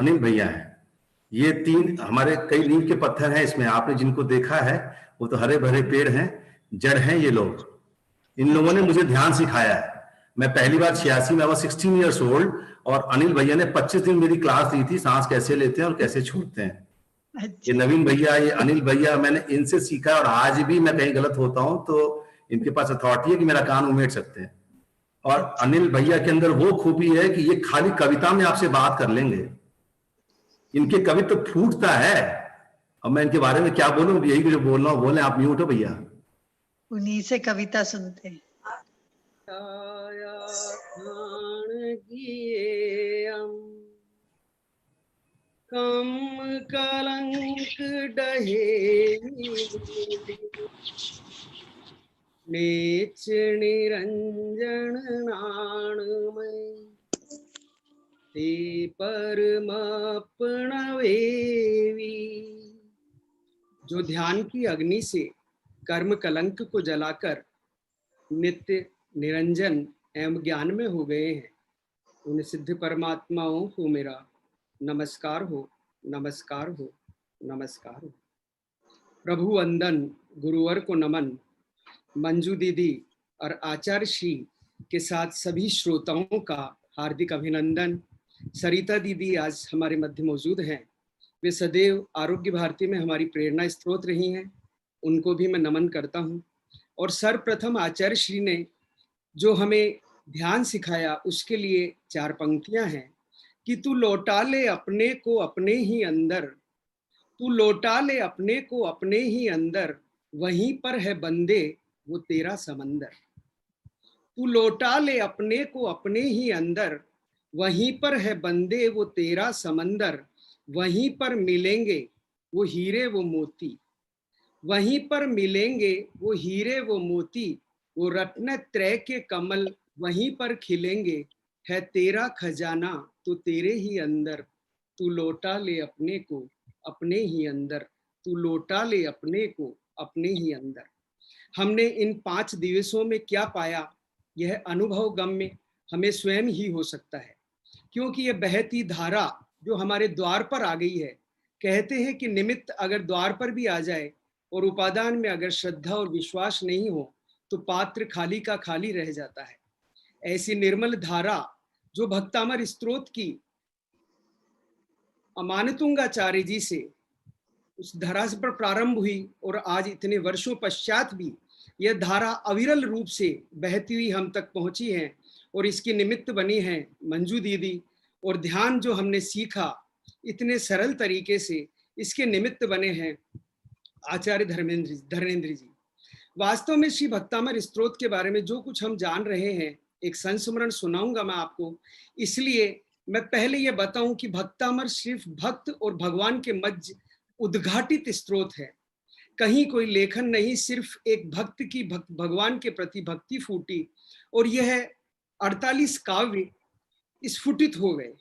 अनिल भैया हैं। ये तीन हमारे कई नीम के पत्थर हैं इसमें, आपने जिनको देखा है वो तो हरे भरे पेड़ हैं, जड़ हैं ये लोग। इन लोगों ने मुझे ध्यान सिखाया है। मैं पहली बार 86 में, 16 ईयर्स ओल्ड, और अनिल भैया ने 25 दिन मेरी क्लास दी थी, सांस कैसे लेते हैं और कैसे छोड़ते हैं। ये नवीन भैया, ये अनिल भैया, मैंने इनसे सीखा, और आज भी मैं कहीं गलत होता हूं तो इनके पास अथॉरिटी है कि मेरा कान उमेड़ सकते हैं। और अनिल भैया के अंदर वो खूबी है कि ये खाली कविता में आपसे बात कर लेंगे, इनके कवित्व तो फूटता है। अब मैं इनके बारे में क्या बोलूं, यही जो बोल रहा हूं बोले, आप म्यूट हो भैया। उन्हीं से कविता सुनते हैं। कम कलंक डहे नेच निरंजन नाणमय ते परमपणवेवी। जो ध्यान की अग्नि से कर्म कलंक को जलाकर नित्य निरंजन एवं ज्ञान में हो गए हैं, उन सिद्ध परमात्माओं को मेरा नमस्कार हो, नमस्कार हो, नमस्कार हो। प्रभु वंदन, गुरुवर को नमन, मंजू दीदी और आचार्य श्री के साथ सभी श्रोताओं का हार्दिक अभिनंदन। सरिता दीदी आज हमारे मध्य मौजूद हैं। वे सदैव आरोग्य भारती में हमारी प्रेरणा स्रोत रही हैं, उनको भी मैं नमन करता हूँ। और सर्वप्रथम आचार्य श्री ने जो हमें ध्यान सिखाया उसके लिए 4 पंक्तियां हैं कि तू लौटा ले अपने को अपने ही अंदर, तू लौटा ले अपने को अपने ही अंदर, वहीं पर है बंदे वो तेरा समंदर। तू लौटा ले अपने को अपने ही अंदर, वहीं पर है बंदे वो तेरा समंदर। वहीं पर मिलेंगे वो हीरे वो मोती, वहीं पर मिलेंगे वो हीरे वो मोती, वो रत्न त्रय के कमल वहीं पर खिलेंगे। है तेरा खजाना तो तेरे ही अंदर, तू लौटा ले अपने को अपने ही अंदर, तू लौटा ले अपने को अपने ही अंदर। हमने इन 5 दिवसों में क्या पाया, यह अनुभव गम्य हमें स्वयं ही हो सकता है, क्योंकि यह बहती धारा जो हमारे द्वार पर आ गई है। कहते हैं कि निमित्त अगर द्वार पर भी आ जाए और उपादान में अगर श्रद्धा और विश्वास नहीं हो तो पात्र खाली का खाली रह जाता है। ऐसी निर्मल धारा जो भक्तामर स्तोत्र की अमानतुंगाचार्य जी से उस धारा पर प्रारंभ हुई और आज इतने वर्षों पश्चात भी यह धारा अविरल रूप से बहती हुई हम तक पहुंची है, और इसकी निमित्त बनी है मंजू दीदी। और ध्यान जो हमने सीखा इतने सरल तरीके से, इसके निमित्त बने हैं आचार्य धर्मेंद्र जी। वास्तव में श्री भक्तामर स्तोत्र के बारे में जो कुछ हम जान रहे हैं, एक संस्मरण सुनाऊंगा मैं आपको। इसलिए मैं पहले यह बताऊं कि भक्तामर सिर्फ भक्त और भगवान के मध्य उद्घाटित स्तोत्र है, कहीं कोई लेखन नहीं, सिर्फ एक भक्त की भगवान के प्रति भक्ति फूटी और यह 48 काव्य स्फुटित हो गए।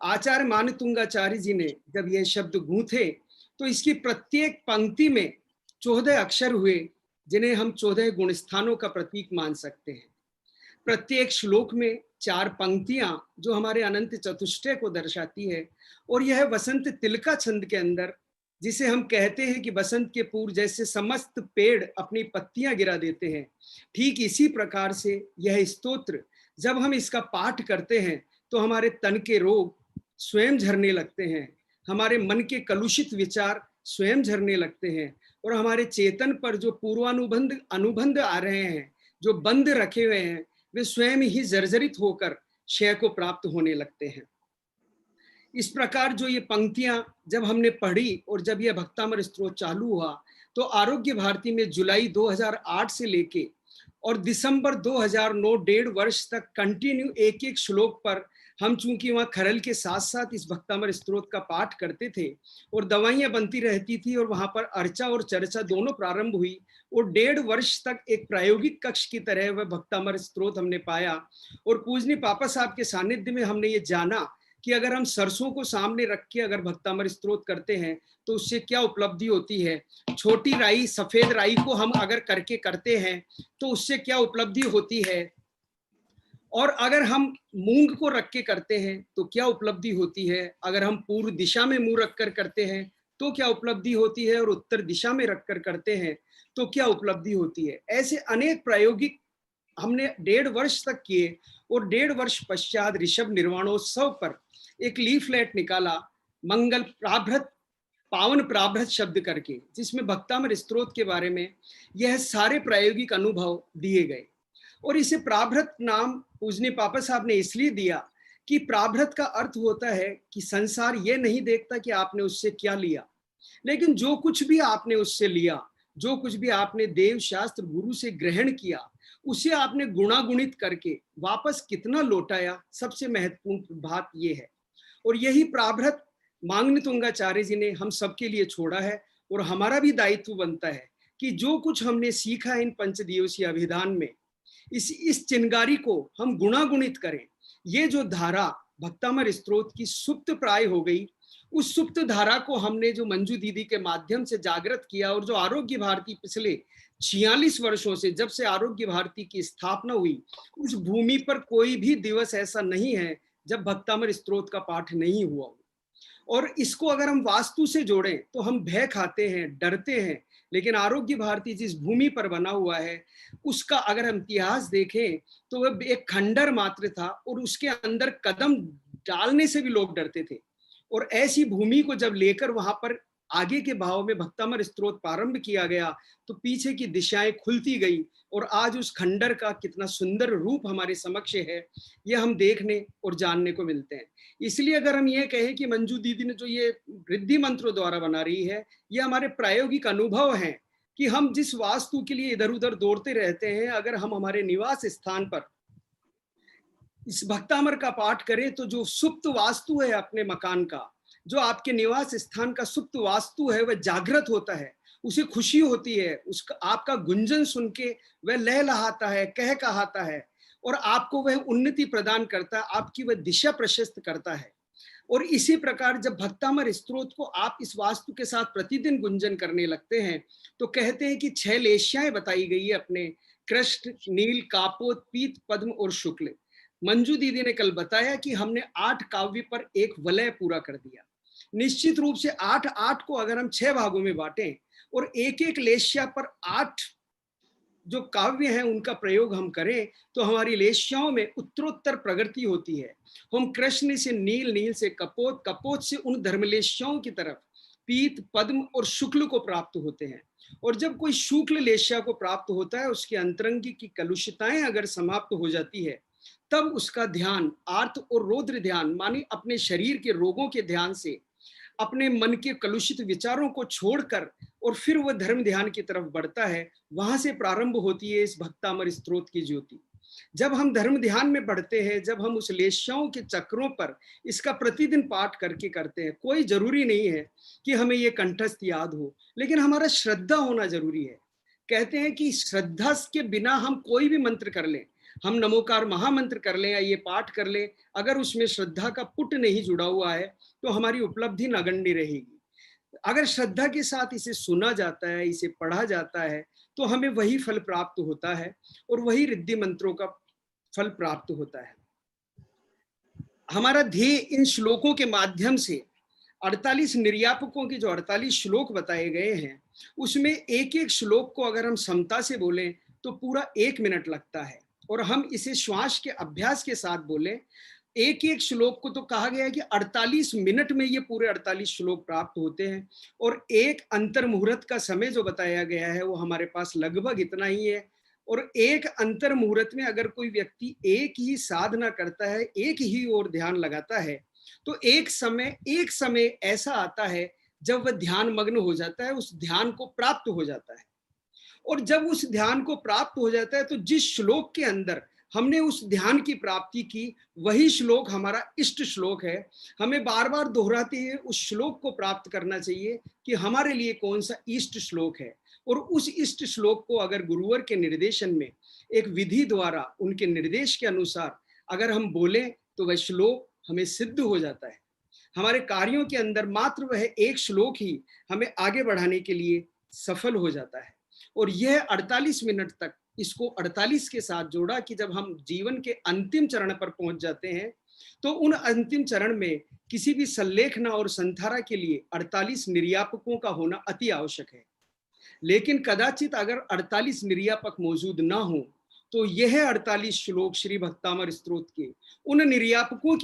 आचार्य मानतुंगाचार्य जी ने जब यह शब्द गूंथे तो इसकी प्रत्येक पंक्ति में 14 अक्षर हुए, जिन्हें हम 14 गुणस्थानों का प्रतीक मान सकते हैं। प्रत्येक श्लोक में 4 पंक्तियां जो हमारे अनंत चतुष्टय को दर्शाती है, और यह वसंत तिलका छंद के अंदर, जिसे हम कहते हैं कि बसंत के पूर्व जैसे समस्त पेड़ अपनी पत्तियां गिरा देते हैं, ठीक इसी प्रकार से यह स्तोत्र जब हम इसका पाठ करते हैं तो हमारे तन के रोग स्वयं झरने लगते हैं, हमारे मन के कलुषित विचार स्वयं झरने लगते हैं, और हमारे चेतन पर जो अनुबंध आ रहे हैं, जो बंद रखे हुए हैं, वे स्वयं ही जर्जरित होकर क्षय को प्राप्त होने लगते हैं। इस प्रकार जो ये पंक्तियां जब हमने पढ़ी और जब यह भक्तामर स्तोत्र चालू हुआ तो आरोग्य भारती में जुलाई 2008 से लेके और दिसंबर 2009 1.5 वर्ष तक कंटिन्यू एक एक श्लोक पर हम, चूंकि वहां खरल के साथ साथ इस भक्तामर स्तोत्र का पाठ करते थे और दवाइयां बनती रहती थी और वहां पर अर्चा और चर्चा दोनों प्रारंभ हुई, और 1.5 वर्ष तक एक प्रायोगिक कक्ष की तरह वह भक्तामर स्तोत्र हमने पाया। और पूजनीय पापा साहब के सानिध्य में हमने ये जाना कि अगर हम सरसों को सामने रख के अगर भक्तामर स्तोत्र करते हैं तो उससे क्या उपलब्धि होती है, छोटी राई सफेद राई को हम अगर करके करते हैं तो उससे क्या उपलब्धि होती है, और अगर हम मूंग को रख के करते हैं तो क्या उपलब्धि होती है, अगर हम पूर्व दिशा में मुंह रखकर करते हैं तो क्या उपलब्धि होती है, और उत्तर दिशा में रखकर करते हैं तो क्या उपलब्धि होती है। ऐसे अनेक प्रायोगिक हमने 1.5 वर्ष तक किए, और 1.5 वर्ष पश्चात ऋषभ निर्वाणोत्सव पर एक लीफलेट निकाला, मंगल प्राभृत पावन प्राभृत शब्द करके, जिसमें भक्तामृत स्तोत्र के बारे में यह सारे प्रायोगिक अनुभव दिए गए। और इसे प्राभृत नाम पूजनीय पापा साहब ने इसलिए दिया कि प्राभृत का अर्थ होता है कि संसार ये नहीं देखता कि आपने उससे क्या लिया, लेकिन जो कुछ भी आपने उससे लिया, जो कुछ भी आपने देव शास्त्र गुरु से ग्रहण किया, उसे आपने गुणागुणित करके वापस कितना लौटाया, सबसे महत्वपूर्ण बात यह है। और यही प्राभृत मांगनी तुंगाचार्य जी ने हम सबके लिए छोड़ा है, और हमारा भी दायित्व बनता है कि जो कुछ हमने सीखा इन पंचदिवसीय अभिधान में, इस चिंगारी को हम गुणागुणित करें। ये जो धारा भक्तामृत स्तोत्र की सुप्त प्राय हो गई, उस सुप्त धारा को हमने जो मंजू दीदी के माध्यम से जागृत किया, और जो आरोग्य भारती पिछले 46 वर्षों से, जब से आरोग्य भारती की स्थापना हुई, उस भूमि पर कोई भी दिवस ऐसा नहीं है जब भक्तामृत स्तोत्र का पाठ नहीं हुआ। और इसको अगर हम वास्तु से जोड़ें तो हम भय खाते हैं, डरते हैं, लेकिन आरोग्य भारती जिस भूमि पर बना हुआ है उसका अगर हम इतिहास देखें तो वह एक खंडर मात्र था, और उसके अंदर कदम डालने से भी लोग डरते थे। और ऐसी भूमि को जब लेकर वहां पर आगे के भाव में भक्तामृत स्तोत्र प्रारंभ किया गया तो पीछे की दिशाएं खुलती गई, और आज उस खंडर का कितना सुंदर रूप हमारे समक्ष है, यह हम देखने और जानने को मिलते हैं। इसलिए अगर हम ये कहें कि मंजू दीदी ने जो ये रिद्धि मंत्रों द्वारा बना रही है, ये हमारे प्रायोगिक अनुभव हैं कि हम जिस वास्तु के लिए इधर उधर दौड़ते रहते हैं, अगर हम हमारे निवास स्थान पर इस भक्तामृत का पाठ करें तो जो सुप्त वास्तु है अपने मकान का, जो आपके निवास स्थान का सुप्त वास्तु है, वह जागृत होता है, उसे खुशी होती है, उसका आपका गुंजन सुन के वह लहलहाता है, कह कहाता है, और आपको वह उन्नति प्रदान करता है, आपकी वह दिशा प्रशस्त करता है। और इसी प्रकार जब भक्तामृत स्तोत्र को आप इस वास्तु के साथ प्रतिदिन गुंजन करने लगते हैं तो कहते हैं कि 6 लेश्याएं बताई गई है अपने, कृष्ण, नील, कापोत, पीत, पद्म और शुक्ल। मंजू दीदी ने कल बताया कि हमने 8 काव्य पर एक वलय पूरा कर दिया। निश्चित रूप से 8 को अगर हम 6 भागों में बांटें और एक एक लेश्या पर 8 जो काव्य हैं उनका प्रयोग हम करें तो हमारी लेश्याओं में उत्तरोत्तर प्रगति होती है। हम कृष्ण से नील, नील से कपोत, कपोत से उन धर्मलेश्याओं की तरफ पीत, पद्म और शुक्ल को प्राप्त होते हैं। और जब कोई शुक्ल लेश्या को प्राप्त होता है, उसके अंतरंगी की कलुषिताएं अगर समाप्त हो जाती है, तब उसका ध्यान आर्त और रौद्र ध्यान मानी अपने शरीर के रोगों के ध्यान से अपने मन के कलुषित विचारों को छोड़कर और फिर वह धर्म ध्यान की तरफ बढ़ता है। वहां से प्रारंभ होती है इस भक्तामृत स्तोत्र की ज्योति। जब हम धर्म ध्यान में बढ़ते हैं, जब हम उस लेश्याओं के चक्रों पर इसका प्रतिदिन पाठ करके करते हैं, कोई जरूरी नहीं है कि हमें ये कंठस्थ याद हो, लेकिन हमारा श्रद्धा होना जरूरी है। कहते हैं कि श्रद्धा के बिना हम कोई भी मंत्र कर लें, हम नमोकार महामंत्र कर लें या ये पाठ कर लें, अगर उसमें श्रद्धा का पुट नहीं जुड़ा हुआ है तो हमारी उपलब्धि नगण्य रहेगी। अगर श्रद्धा के साथ इसे सुना जाता है, इसे पढ़ा जाता है, तो हमें वही फल प्राप्त होता है और वही रिद्धि मंत्रों का फल प्राप्त होता है। हमारा ध्येय इन श्लोकों के माध्यम से 48 निर्यापकों के जो 48 श्लोक बताए गए हैं, उसमें एक एक श्लोक को अगर हम समता से बोलें तो पूरा 1 मिनट लगता है, और हम इसे श्वास के अभ्यास के साथ बोलें। एक एक श्लोक को तो कहा गया है कि 48 मिनट में ये पूरे 48 श्लोक प्राप्त होते हैं, और एक अंतर मुहूर्त का समय जो बताया गया है वो हमारे पास लगभग इतना ही है। और एक अंतर मुहूर्त में अगर कोई व्यक्ति एक ही साधना करता है, एक ही ओर ध्यान लगाता है, तो एक समय ऐसा आता है जब वह ध्यान मग्न हो जाता है, उस ध्यान को प्राप्त हो जाता है। और जब उस ध्यान को प्राप्त हो जाता है तो जिस श्लोक के अंदर हमने उस ध्यान की प्राप्ति की, वही श्लोक हमारा इष्ट श्लोक है। हमें बार बार दोहराते हुए उस श्लोक को प्राप्त करना चाहिए कि हमारे लिए कौन सा इष्ट श्लोक है, और उस इष्ट श्लोक को अगर गुरुवर के निर्देशन में एक विधि द्वारा उनके निर्देश के अनुसार अगर हम बोलें तो वह श्लोक हमें सिद्ध हो जाता है। हमारे कार्यों के अंदर मात्र वह एक श्लोक ही हमें आगे बढ़ाने के लिए सफल हो जाता है। और यह 48 मिनट तक इसको 48 के साथ जोड़ा कि जब हम जीवन के अंतिम चरण पर पहुंच जाते हैं तो उन अंतिम चरण में किसी भी संलेखना और संधारा के लिए 48 निर्यापकों का होना अति आवश्यक है। लेकिन कदाचित अगर 48 निर्यापक मौजूद ना हो तो यह 48 श्लोक श्री भक्तामर स्तोत्र के उन निर्यापकों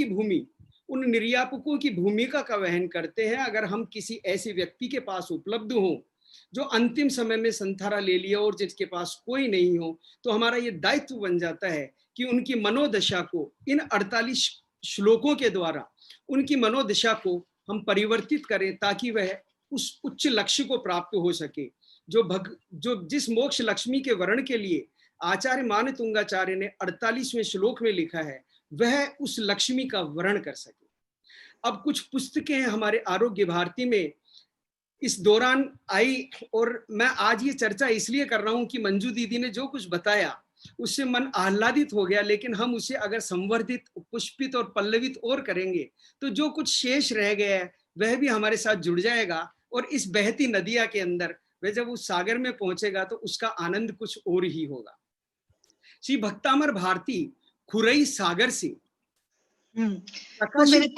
की भूमिका का वहन करते हैं। अगर हम किसी ऐसे व्यक्ति के पास उपलब्ध हो जो अंतिम समय में संथारा ले लिया और जिसके पास कोई नहीं हो, तो हमारा ये दायित्व बन जाता है कि उनकी मनोदशा को इन 48 श्लोकों के द्वारा उनकी मनोदशा को हम परिवर्तित करें ताकि वह उस उच्च लक्ष्य को प्राप्त हो सके जो जिस मोक्ष लक्ष्मी के वर्ण के लिए आचार्य मानतुंगाचार्य ने 48वें श्लोक में लिखा है, वह उस लक्ष्मी का वर्ण कर सके। अब कुछ पुस्तकें हमारे आरोग्य भारती में इस दौरान आई और मैं आज ये चर्चा इसलिए कर रहा हूं कि मंजू दीदी ने जो कुछ बताया उससे मन आह्लादित हो गया, लेकिन हम उसे अगर संवर्धित, पुष्पित और पल्लवित और करेंगे तो जो कुछ शेष रह गया है वह भी हमारे साथ जुड़ जाएगा और इस बहती नदिया के अंदर वह जब उस सागर में पहुंचेगा तो उसका आनंद कुछ और ही होगा। श्री भक्तामर भारती खुरई सागर से वो मेरे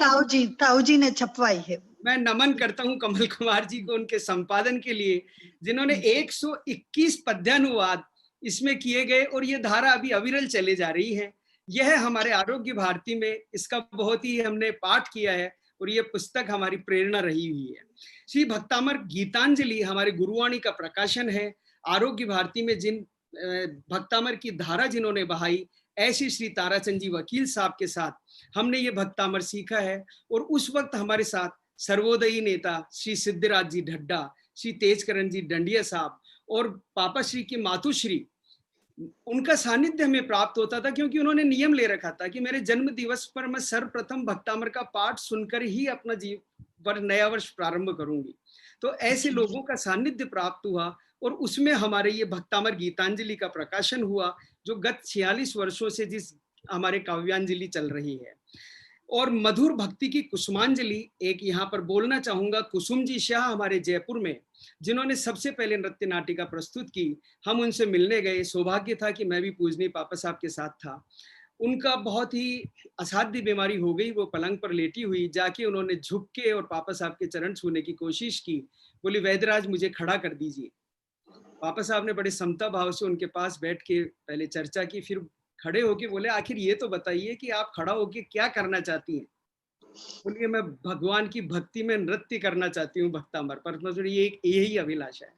ताऊ जी ने छपवाई है। मैं नमन करता हूं कमल कुमार जी को उनके संपादन के लिए, जिन्होंने 121 पद्यानुवाद इसमें किए गए और ये धारा अभी अविरल चले जा रही है। यह हमारे आरोग्य भारती में इसका बहुत ही हमने पाठ किया है और ये पुस्तक हमारी प्रेरणा रही हुई है। श्री भक्तामर गीतांजलि हमारे गुरुवाणी का प्रकाशन है। आरोग्य भारती में जिन भक्तामर की धारा जिन्होंने बहाई, ऐसे श्री ताराचंद जी वकील साहब के साथ हमने ये भक्तामर सीखा है। और उस वक्त हमारे साथ सर्वोदयी नेता श्री सिद्धिराज जी ढड्डा, श्री तेजकरण जी डंडिया साहब और पापा श्री की मातुश्री, उनका सानिध्य हमें प्राप्त होता था क्योंकि उन्होंने नियम ले रखा था कि मेरे जन्म दिवस पर मैं सर्वप्रथम भक्तामर का पाठ सुनकर ही अपना नया वर्ष प्रारंभ करूंगी। तो ऐसे लोगों का सानिध्य प्राप्त हुआ और उसमें हमारे ये भक्तामर गीतांजलि का प्रकाशन हुआ, जो गत 46 वर्षों से जिस हमारे काव्यांजलि चल रही है। और मधुर भक्ति की कुसुमांजलि एक यहाँ पर बोलना चाहूंगा, कुसुम जी शाह हमारे जयपुर में जिन्होंने सबसे पहले नृत्य नाटिका प्रस्तुत की, हम उनसे मिलने गए। सौभाग्य था कि मैं भी पूजनीय पापा साहब के साथ था। उनका बहुत ही असाध्य बीमारी हो गई, वो पलंग पर लेटी हुई, जाके उन्होंने झुक के और पापा साहब के चरण छूने की कोशिश की। बोली वैद्यराज मुझे खड़ा कर दीजिए। पापा साहब ने बड़े समता भाव से उनके पास बैठ के पहले चर्चा की, फिर खड़े होके बोले आखिर ये तो बताइए कि आप खड़ा होके क्या करना चाहती हैं। बोलिए मैं भगवान की भक्ति में नृत्य करना चाहती हूँ भक्तामर पर, ये यही अभिलाषा है।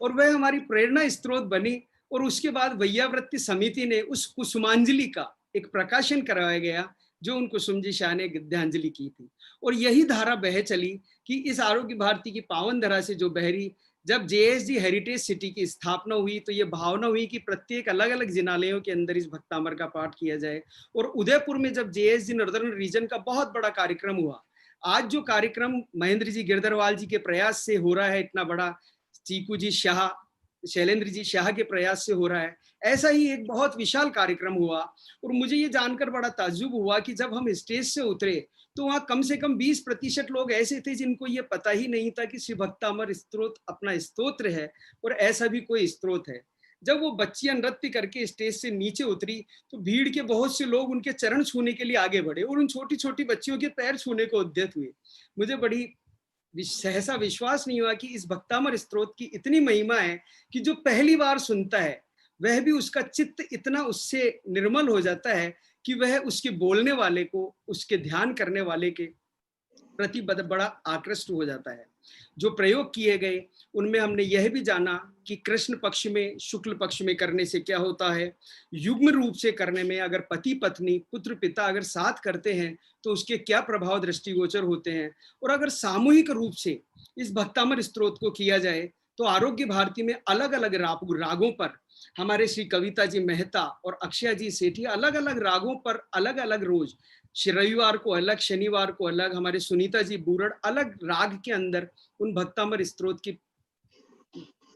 और वह हमारी प्रेरणा स्त्रोत बनी। और उसके बाद वैयावृत्ति समिति ने उस कुसुमांजलि का एक प्रकाशन कराया गया जो उन कुसुम जी शाह ने गद्यांजलि की थी। और यही धारा बह चली कि इस आरोग्य भारती की पावन धारा से जो बहरी, जब जेएसडी हेरिटेज सिटी की स्थापना हुई तो ये भावना हुई कि प्रत्येक अलग अलग जिनालयों के अंदर इस भक्तामर का पाठ किया जाए। और उदयपुर में जब जेएसडी नॉर्दर्न रीजन का बहुत बड़ा कार्यक्रम हुआ, आज जो कार्यक्रम महेंद्र जी गिरधरवाल जी के प्रयास से हो रहा है, इतना बड़ा चीकू जी शाह, शैलेंद्र जी शाह के प्रयास से हो रहा है, ऐसा ही एक बहुत विशाल कार्यक्रम हुआ। और मुझे ये जानकर बड़ा ताज्जुब हुआ कि जब हम स्टेज से उतरे तो वहां कम से कम 20% लोग ऐसे थे जिनको ये पता ही नहीं था कि श्री भक्तामर स्तोत्र अपना स्तोत्र है और ऐसा भी कोई स्तोत्र है। जब वो बच्चियां नृत्य करके स्टेज से नीचे उतरी तो भीड़ के बहुत से लोग उनके चरण छूने के लिए आगे बढ़े और उन छोटी छोटी बच्चियों के पैर छूने को उद्यत हुए। मुझे बड़ी सहसा विश्वास नहीं हुआ कि इस भक्तामर स्तोत्र की इतनी महिमा है कि जो पहली बार सुनता है वह भी उसका चित्त इतना उससे निर्मल हो जाता है कि वह उसके बोलने वाले को, उसके ध्यान करने वाले के प्रति बड़ा आकृष्ट हो जाता है। जो प्रयोग किए गए उनमें हमने यह भी जाना कि कृष्ण पक्ष में, शुक्ल पक्ष में करने से क्या होता है, युग्म रूप से करने में अगर पति पत्नी, पुत्र पिता अगर साथ करते हैं तो उसके क्या प्रभाव दृष्टिगोचर होते हैं, और अगर सामूहिक रूप से इस भक्तामर स्तोत्र को किया जाए तो आरोग्य भारती में अलग अलग रागों पर हमारे श्री कविता जी मेहता और अक्षय जी सेठी अलग अलग रागों पर अलग अलग रोज, रविवार को अलग, शनिवार को अलग, हमारे सुनीता जी बूरड़ अलग राग के अंदर उन भक्तामर स्तोत्र की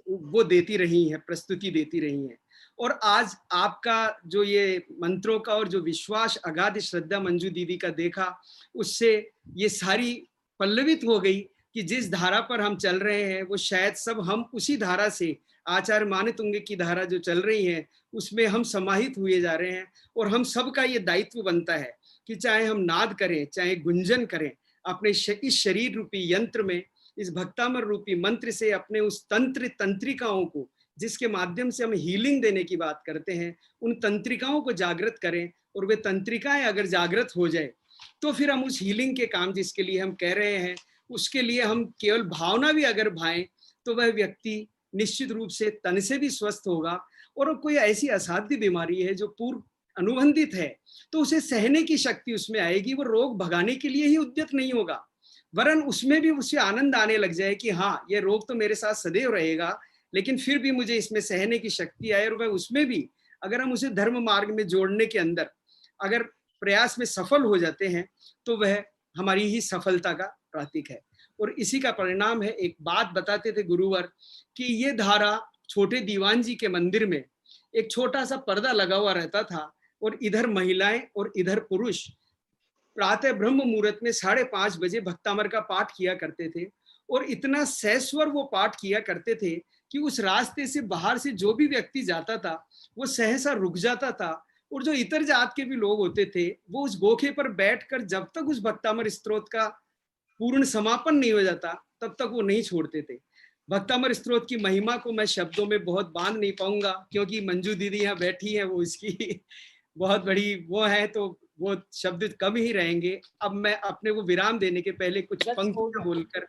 वो देती रही हैं, प्रस्तुति देती रही हैं। और आज आपका जो ये मंत्रों का और जो विश्वास, अगाध श्रद्धा मंजू दीदी का देखा, उससे ये सारी पल्लवित हो गई कि जिस धारा पर हम चल रहे हैं वो शायद सब हम उसी धारा से आचार्य मानतुंग की धारा जो चल रही है उसमें हम समाहित हुए जा रहे हैं। और हम सबका ये दायित्व बनता है कि चाहे हम नाद करें, चाहे गुंजन करें, अपने इस शरीर रूपी यंत्र में, इस भक्तामर रूपी मंत्र से अपने उस तंत्र तंत्रिकाओं को, जिसके माध्यम से हम हीलिंग देने की बात करते हैं, उन तंत्रिकाओं को जागृत करें। और वे तंत्रिकाएं अगर जागृत हो जाए तो फिर हम उस हीलिंग के काम जिसके लिए हम कह रहे हैं, उसके लिए हम केवल भावना भी अगर भाएं तो वह व्यक्ति निश्चित रूप से तन से भी स्वस्थ होगा। और कोई ऐसी असाध्य बीमारी है जो पूर्व अनुबंधित है तो उसे सहने की शक्ति उसमें आएगी। वो रोग भगाने के लिए ही उद्यत नहीं होगा, वरन उसमें भी उसे आनंद आने लग जाए कि हाँ, ये रोग तो मेरे साथ सदैव रहेगा, लेकिन फिर भी मुझे इसमें सहने की शक्ति आए। और वह उसमें भी अगर हम उसे धर्म मार्ग में जोड़ने के अंदर अगर प्रयास में सफल हो जाते हैं तो वह हमारी ही सफलता का प्रतीक है। और इसी का परिणाम है, एक बात बताते थे गुरुवर कि ये धारा छोटे दीवान जी के मंदिर में एक छोटा सा पर्दा लगा हुआ रहता था और इधर महिलाएं और इधर पुरुष प्रातः ब्रह्म मुहूर्त में 5:30 बजे भक्तामर का पाठ किया करते थे। और इतना सहस्वर वो पाठ किया करते थे कि उस रास्ते से बाहर से जो भी व्यक्ति जाता था वो सहसा रुक जाता था। और जो इतर जात के भी लोग होते थे वो उस गोखे पर बैठकर जब तक उस भक्तामर स्तोत्र का पूर्ण समापन नहीं हो जाता तब तक वो नहीं छोड़ते थे। भक्तामर स्तोत्र की महिमा को मैं शब्दों में बहुत बांध नहीं पाऊंगा क्योंकि मंजू दीदी यहाँ बैठी है, वो इसकी बहुत बड़ी वो है, तो वो शब्द कम ही रहेंगे। अब मैं अपने को विराम देने के पहले कुछ पंक्तियां बोलकर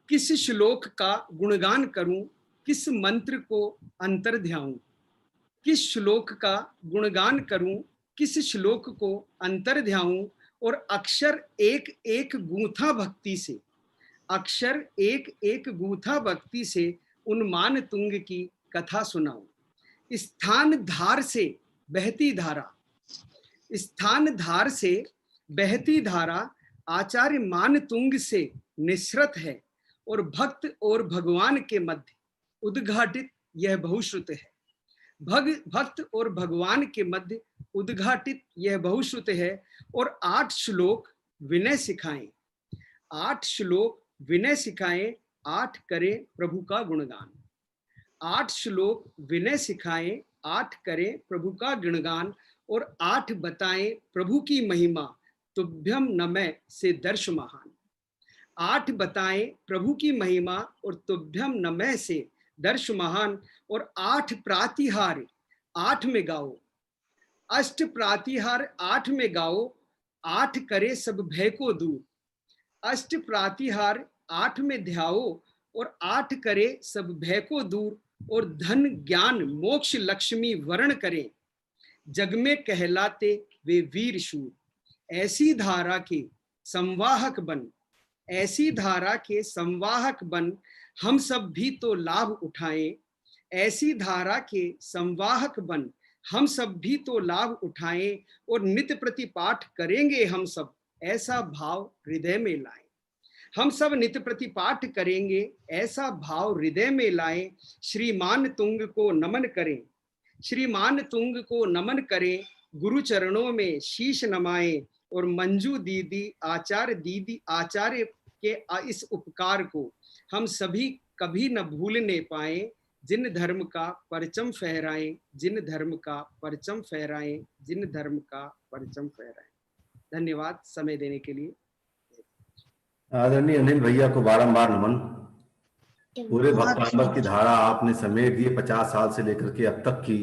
किस श्लोक का गुणगान करूं, किस मंत्र को अंतर ध्याऊं, किस श्लोक का गुणगान करूं, किस श्लोक को अंतर ध्याऊं। और अक्षर एक एक गूंथा भक्ति से, अक्षर एक एक गूंथा भक्ति से उन्मान तुंग की कथा सुनाऊं। स्थान धार से बहती धारा, स्थान धार से बहती धारा आचार्य मान तुंग से निसृत है। और भक्त और भगवान के मध्य उद्घाटित यह बहुश्रुत है। भक्त और भगवान के मध्य उद्घाटित यह बहुश्रुत है। और 8 श्लोक विनय सिखाएं, 8 श्लोक विनय सिखाएं, 8 करें प्रभु का गुणगान। 8 श्लोक विनय सिखाएं, 8 करें प्रभु का गुणगान। और 8 बताएं प्रभु की महिमा, तुभ्यम नमः से दर्श महान। 8 बताएं प्रभु की महिमा और तुभ्यम नमः से दर्श महान। और 8 प्रातिहार 8 में गाओ, अष्ट प्रातिहार 8 में गाओ, 8 करे सब भय को दूर। अष्ट प्रातिहार 8 में ध्याओ और 8 करे सब भय को दूर। और धन ज्ञान मोक्ष लक्ष्मी वर्ण करें, जग में कहलाते वे वीर शूर। ऐसी धारा के संवाहक बन, ऐसी धारा के संवाहक बन, हम सब भी तो लाभ उठाएं। ऐसी धारा के संवाहक बन, हम सब भी तो लाभ उठाएं। और नित्य प्रति पाठ करेंगे हम सब, ऐसा भाव हृदय में लाएं। हम सब नित्य प्रति पाठ करेंगे, ऐसा भाव हृदय में लाएं। श्रीमान तुंग को नमन करें, श्रीमान तुंग को नमन करें, गुरु चरणों में शीश नमाएं। और मंजू दीदी आचार्य के इस उपकार को हम सभी कभी न भूलने पाए। जिन धर्म का परचम फहराएं, जिन धर्म का परचम फहराएं, जिन धर्म का परचम फहराएं। धन्यवाद समय देने के लिए। आदरणीय अनिल भैया को बारंबार नमन। पूरे भक्तामृत की धारा आपने समेट दी 50 साल से लेकर के अब तक की।